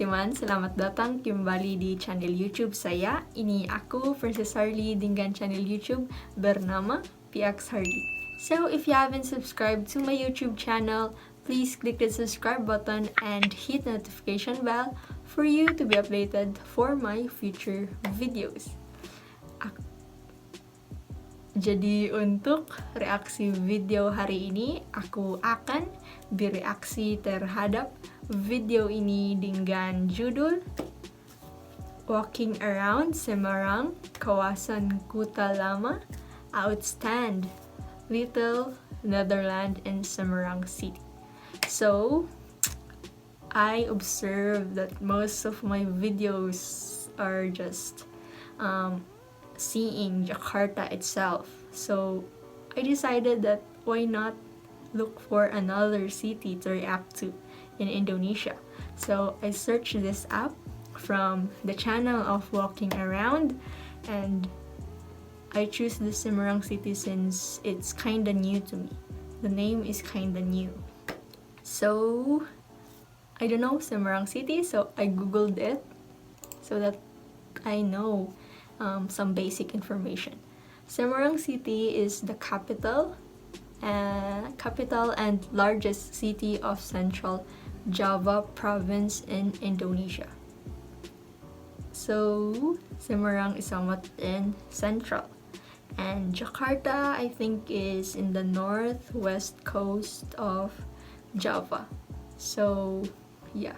teman-teman, selamat datang kembali di channel YouTube saya. Ini aku, PxHARLIE, dengan channel YouTube bernama PxHARLIE. So, if you haven't subscribed to my YouTube channel, please click the subscribe button and hit the notification bell for you to be updated for my future videos. Jadi untuk reaksi video hari ini, aku akan bereaksi terhadap video ini dengan judul Walking Around Semarang, Kawasan Kuta Lama, Outstand, Little Netherlands and Semarang'S City. So, I observed that most of my videos are just seeing Jakarta itself. So I decided that why not look for another city to react to in Indonesia. So I searched this app from the channel of Walking Around, and I choose the Semarang city since it's kinda new to me. The name is kinda new. So I don't know Semarang city, so I googled it so that I know some basic information. Semarang City is the capital and largest city of Central Java province in Indonesia. So Semarang is somewhat in central, and Jakarta I think is in the northwest coast of Java. So yeah,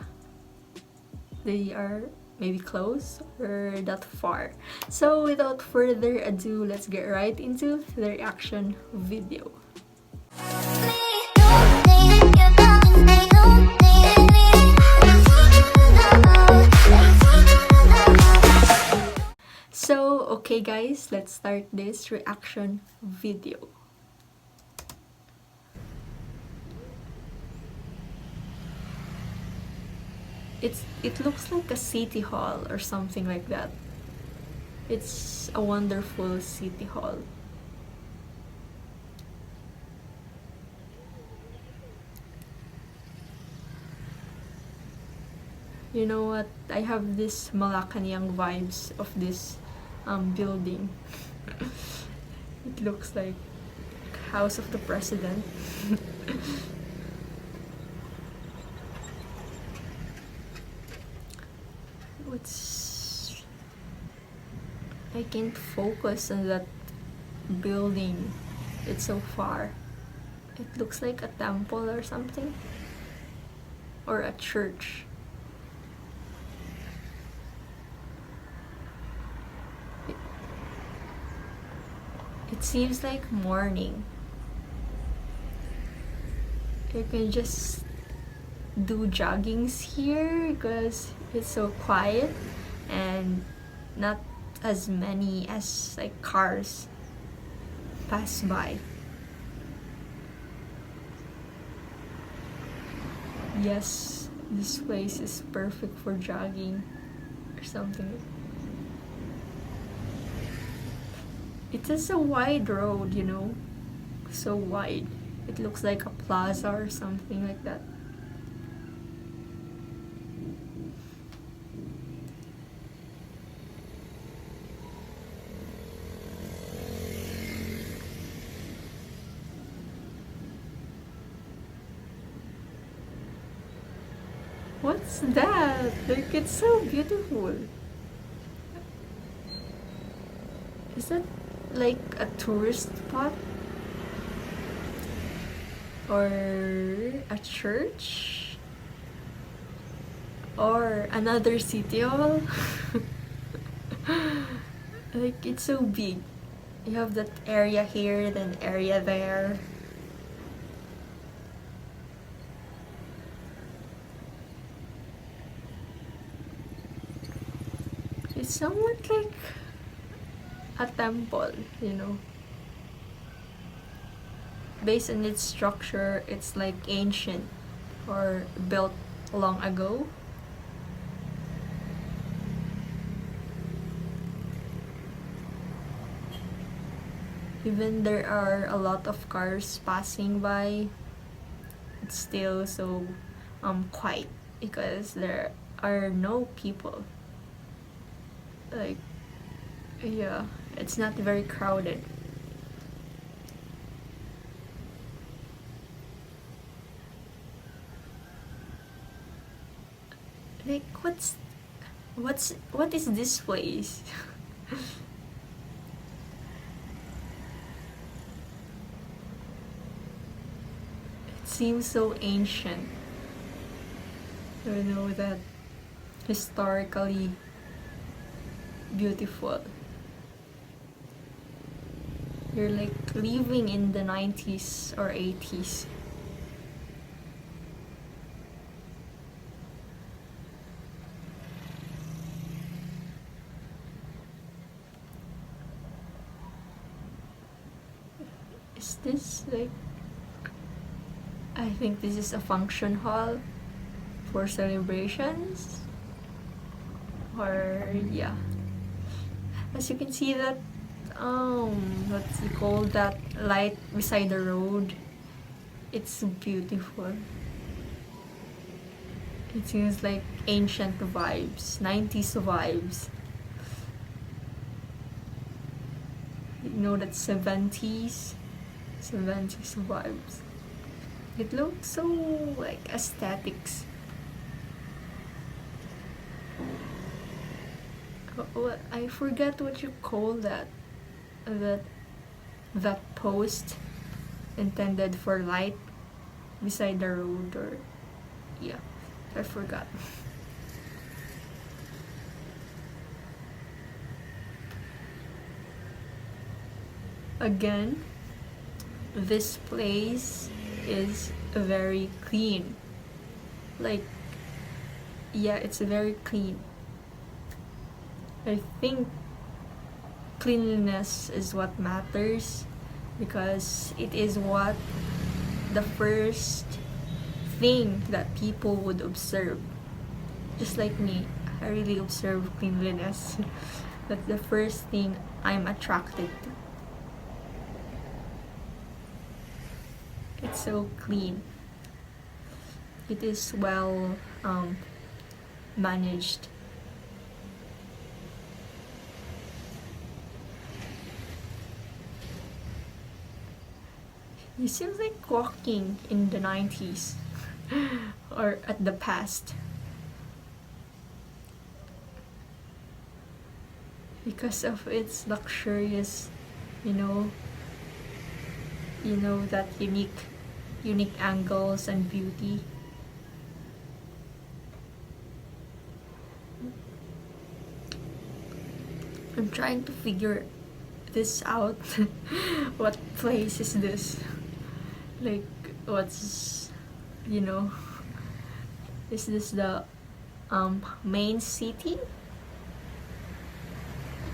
they are maybe close or that far. So without further ado, let's get right into the reaction video. So okay guys, let's start this reaction video. It looks like a city hall or something like that. It's a wonderful city hall. You know what? I have this Malacanang vibes of this building. It looks like House of the President. I can't focus on that building. It's so far. It looks like a temple or something, or a church. It seems like morning. You can just do joggings here because it's so quiet and not as many as like cars pass by. Yes, this place is perfect for jogging or something. It is a wide road, you know, so wide. It looks like a plaza or something like that. What's that? Like, it's so beautiful. Is that like a tourist spot? Or a church? Or another city hall? Like, it's so big. You have that area here, then area there. It's somewhat like a temple, you know. Based on its structure, it's like ancient or built long ago. Even there are a lot of cars passing by, it's still so quiet because there are no people. Like, yeah, it's not very crowded. Like, what is this place? It seems so ancient. You know, that historically beautiful. You're like living in the 90s or 80s. Is this like, I think this is a function hall for celebrations, or yeah, as you can see that what's it called, that light beside the road, it's beautiful. It seems like ancient vibes, 90s vibes. You know, that 70s vibes. It looks so like aesthetics. What, I forgot what you call that. That post intended for light beside the road, or yeah, I forgot. Again, this place is very clean. Like, yeah, it's very clean. I think cleanliness is what matters, because it is what the first thing that people would observe. Just like me, I really observe cleanliness. That's the first thing I'm attracted to. It's so clean. It is well managed. It seems like walking in the 90s or at the past. Because of its luxurious, you know, that unique angles and beauty. I'm trying to figure this out. What place is this? Like, what's, is this the main city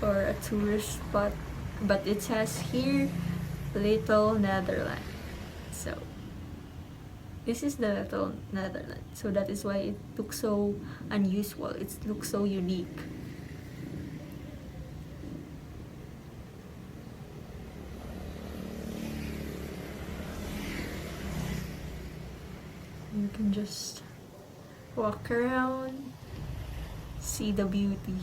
or a tourist spot? But it says here Little Netherlands. So this is the Little Netherlands. So that is why it looks so unusual. It looks so unique. You can just walk around, see the beauty.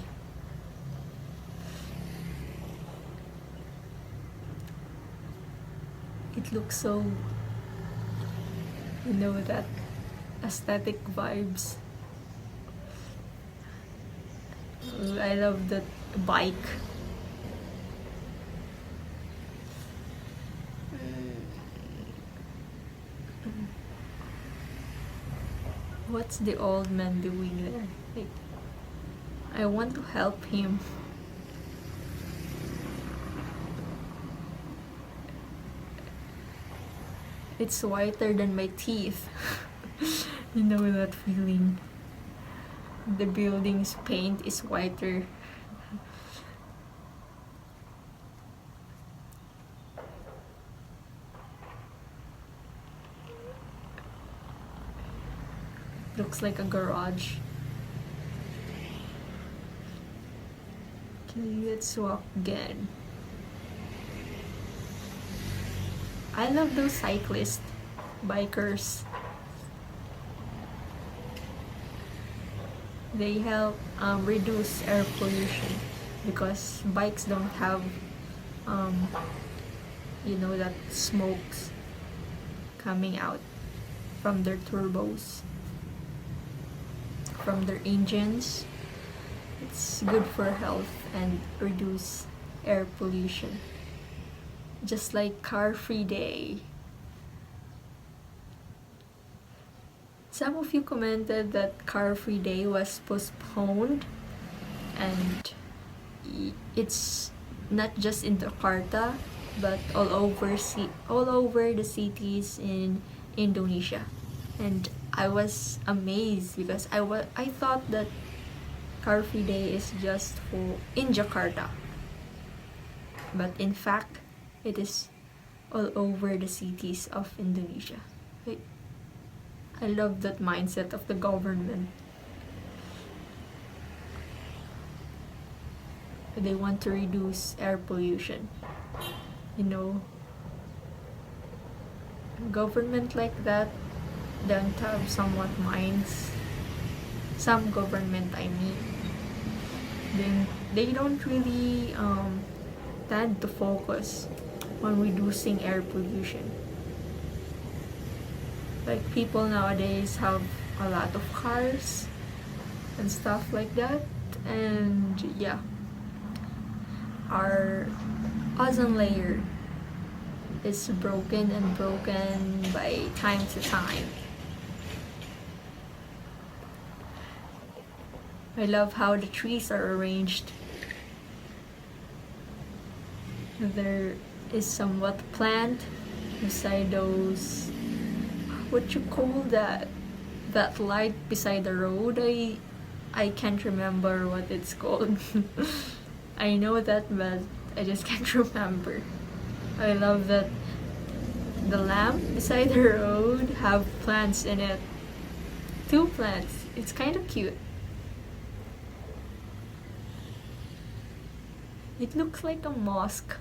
It looks so, that aesthetic vibes. I love that bike. What's the old man doing there? Like, I want to help him. It's whiter than my teeth. You know that feeling. The building's paint is whiter. Looks like a garage. Okay, let's walk again. I love those cyclists, bikers. They help reduce air pollution because bikes don't have that smokes coming out from their turbos, from their engines. It's good for health and reduce air pollution. Just like car-free day. Some of you commented that car-free day was postponed, and it's not just in Jakarta but all over the cities in Indonesia. And I was amazed because I thought that car-free day is just for in Jakarta, but in fact it is all over the cities of Indonesia. I love that mindset of the government. They want to reduce air pollution. Government like that don't have somewhat minds. Some government, I mean, then they don't really tend to focus on reducing air pollution. Like, people nowadays have a lot of cars and stuff like that, and yeah, our ozone layer is broken by time to time. I love how the trees are arranged. There is somewhat plant beside those, what you call that light beside the road. I can't remember what it's called. I know that, but I just can't remember. I love that the lamp beside the road have plants in it. 2 plants. It's kind of cute. It looks like a mosque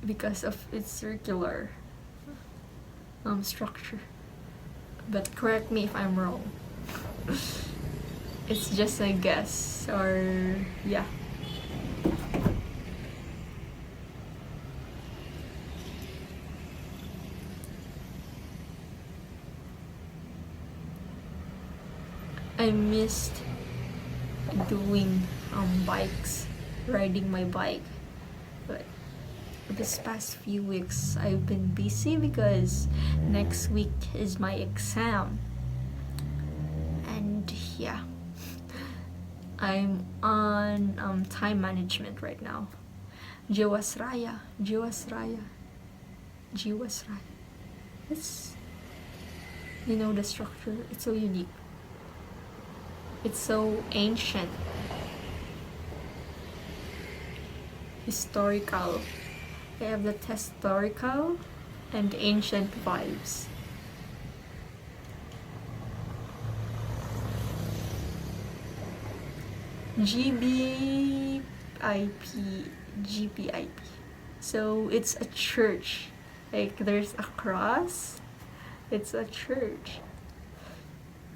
because of its circular structure. But correct me if I'm wrong. It's just a guess, or yeah. I missed doing riding my bike, but this past few weeks I've been busy because next week is my exam, and yeah, I'm on time management right now. Jiwasraya. It's, the structure, it's so unique. It's so ancient, historical. They have the historical and ancient vibes. GPIP. So it's a church. Like, there's a cross. It's a church.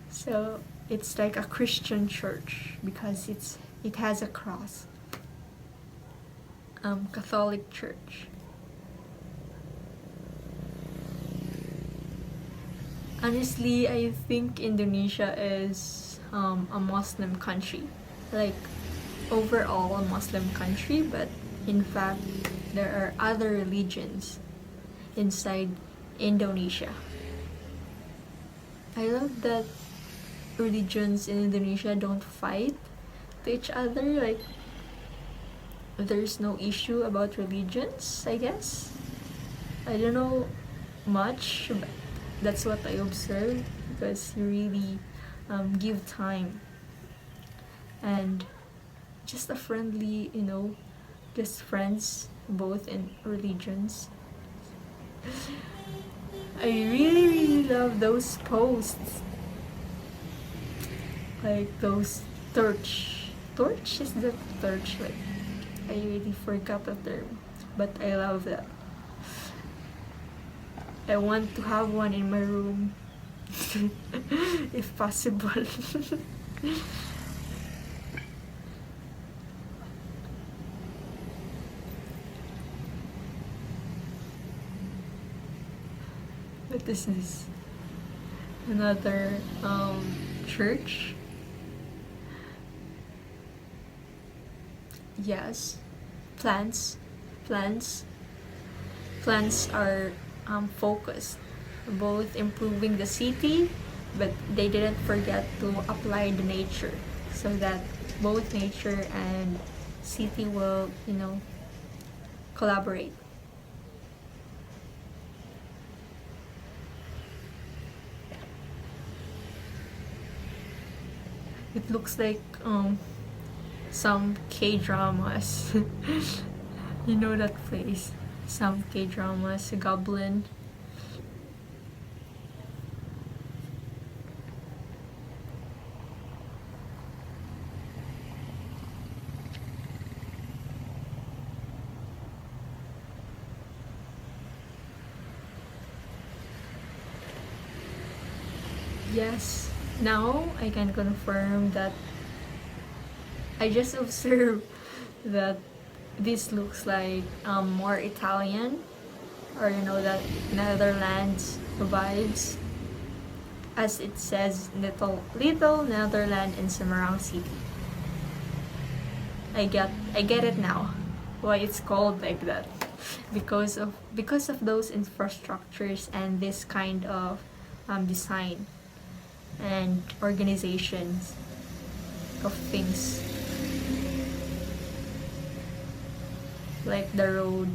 So it's like a Christian church because it has a cross. Catholic church. Honestly, I think Indonesia is a Muslim country. Like, overall a Muslim country, but in fact there are other religions inside Indonesia. I love that religions in Indonesia don't fight to each other. Like, there's no issue about religions, I guess. I don't know much, but that's what I observed, because you really give time and just a friendly, just friends both in religions. I really, really love those posts, like those torch is the torch, like, I really forgot the term, but I love that. I want to have one in my room if possible. What is this? Another church? Yes. Plants. Plants. Plants are focused, both improving the city, but they didn't forget to apply the nature so that both nature and city will, collaborate. It looks like some K-dramas. You know that place? Some K-dramas, Goblin. Yes, now I can confirm that I just observed that this looks like more Italian, or that Netherlands vibes, as it says little Netherland in Semarang'S city. I get it now why it's called like that, because of those infrastructures and this kind of design and organizations of things, like the road.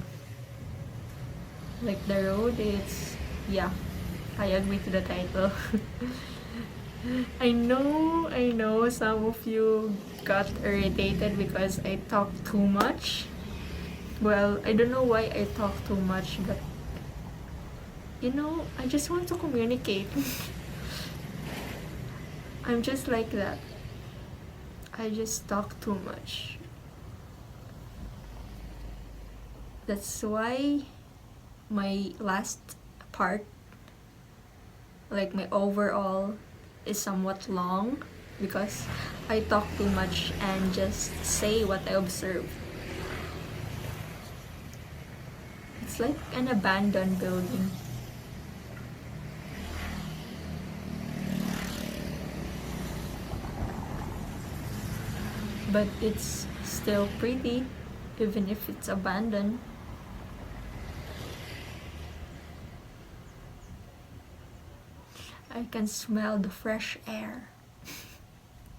It's, yeah, I agree to the title. I know some of you got irritated because I talk too much. Well, I don't know why I talk too much, but I just want to communicate. I'm just like that. I just talk too much. That's why my last part, like my overall, is somewhat long, because I talk too much and just say what I observe. It's like an abandoned building. But it's still pretty, even if it's abandoned. I can smell the fresh air.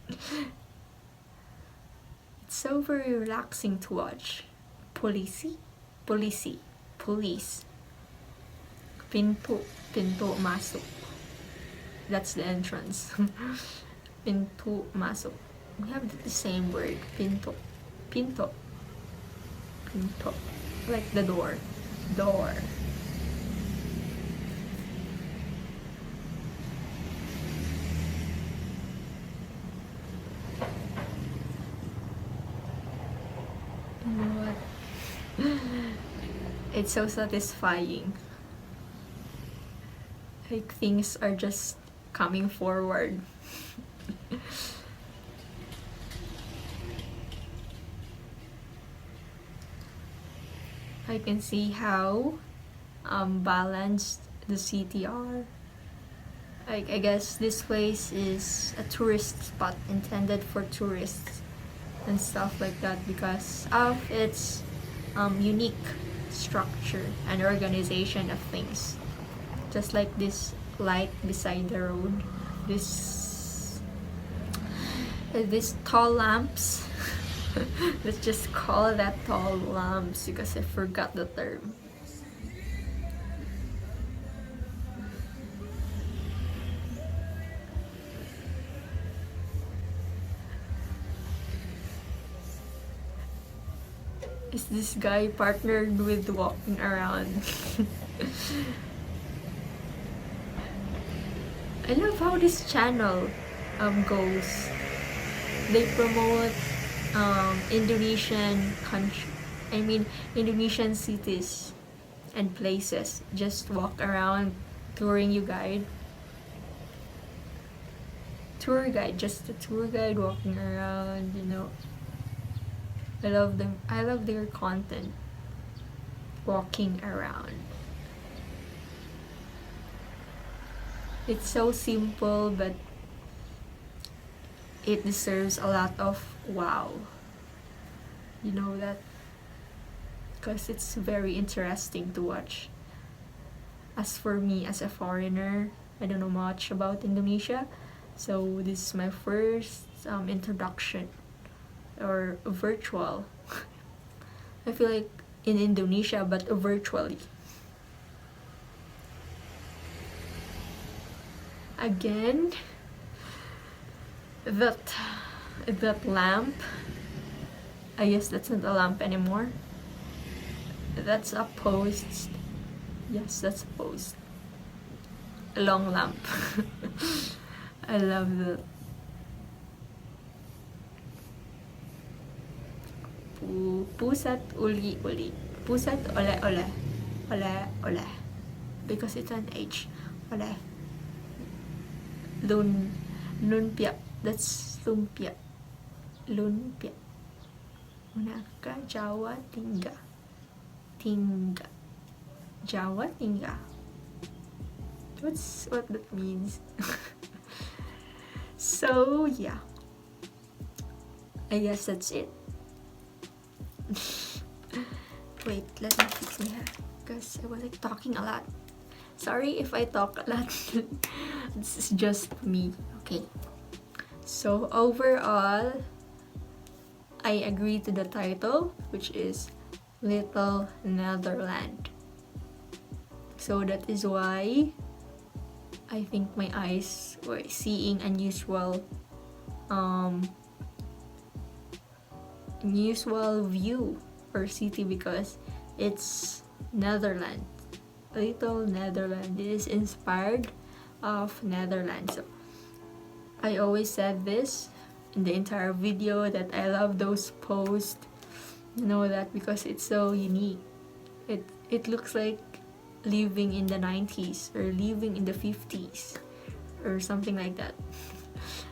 It's so very relaxing to watch. Police. Pinto masuk. That's the entrance. Pinto masuk. We have the same word. Pinto. Like the door. You know what? It's so satisfying. Like things are just coming forward. I can see how balanced the city are. I guess this place is a tourist spot intended for tourists and stuff like that because of its unique structure and organization of things. Just like this light beside the road, this tall lamps. Let's just call that tall lamps because I forgot the term. Is this guy partnered with walking around? I love how this channel goes. They promote Indonesian cities and places. Just walk around, touring you guide. tour guide, just a tour guide walking around, you know. I love them. I love their content. Walking around. It's so simple, but it deserves a lot of wow. You know that? Because it's very interesting to watch. As for me, as a foreigner, I don't know much about Indonesia, so this is my first introduction, or virtual. I feel like in Indonesia, but virtually. Again, that lamp, I guess that's not a lamp anymore. That's a post. Yes, that's a post. A long lamp. I love the pusat uli. Pusat ole. Because it's an H. Ole. Lumpia. That's lumpia. Unaka Jawa tingga. Jawa tingga. What that means? So yeah, I guess that's it. Wait, let me fix my hair because I was like talking a lot. Sorry if I talk a lot. This is just me. Okay. So overall, I agree to the title, which is Little Netherland. So that is why I think my eyes were seeing unusual view or city, because it's Netherlands. Little Netherland. It is inspired of Netherlands. So I always said this in the entire video that I love those posts. You know that, because it's so unique. It looks like living in the 90s or living in the 50s or something like that.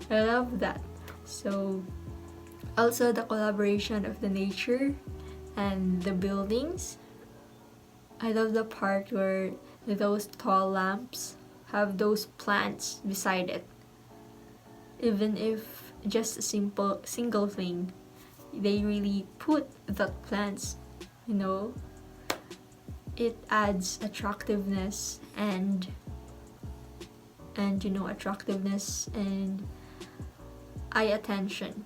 I love that. So also the collaboration of the nature and the buildings. I love the part where those tall lamps have those plants beside it. Even if just a single thing, they really put that plants, you know. It adds attractiveness and attractiveness and eye attention,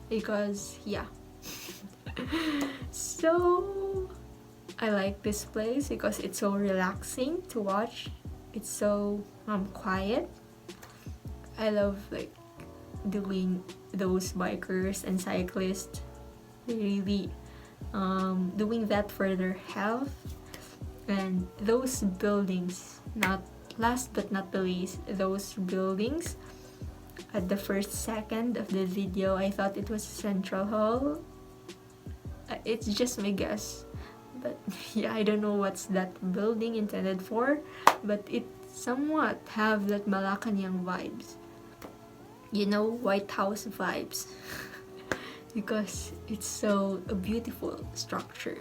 because yeah. So I like this place because it's so relaxing to watch. It's so quiet. I love like doing those bikers and cyclists. They really doing that for their health. And those buildings, not last but not the least, those buildings, at the first second of the video I thought it was Central Hall. It's just my guess, but yeah, I don't know what's that building intended for, but it somewhat have that Malacanang vibes, you know, White House vibes. Because it's so a beautiful structure.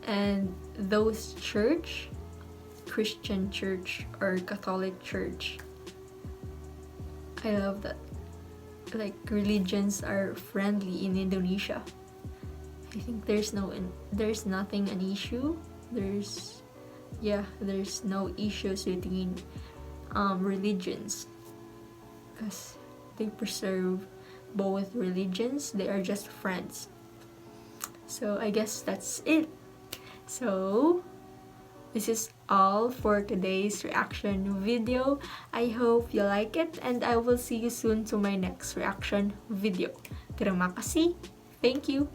And those church, Christian church or Catholic church, I love that. Like, religions are friendly in Indonesia. I think there's nothing an issue. There's no issues between religions, because they preserve both religions. They are just friends. So I guess that's it. So this is all for today's reaction video. I hope you like it, and I will see you soon to my next reaction video. Terima kasih. Thank you.